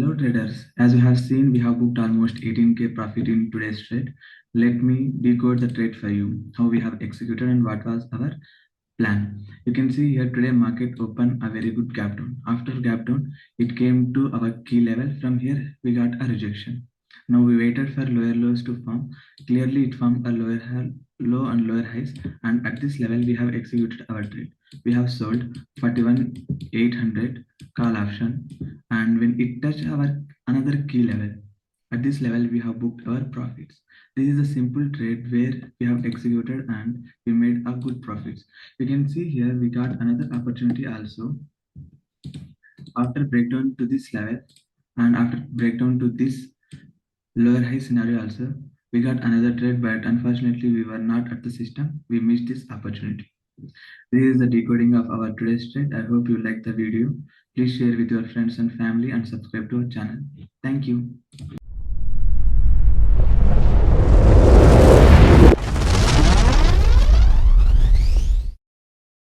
Hello traders, as you have seen, we have booked almost 18k profit in today's trade. Let me decode the trade for you, how we have executed and what was our plan. You can see here today market opened a very good gap down. After gap down, it came to our key level. From here, we got a rejection. Now we waited for lower lows to form. Clearly, it formed a low and lower highs, and at this level, we have executed our trade. We have sold 41,800 call option, and when it touched our another key level, at this level, we have booked our profits. This is a simple trade where we have executed and we made a good profits. You can see here we got another opportunity also after breakdown to this level, and after breakdown to this lower high scenario also we got another trade, but unfortunately we were not at the system. We missed this opportunity. This is the decoding of our today's trade. I hope you like the video. Please share with your friends and family and subscribe to our channel. Thank you.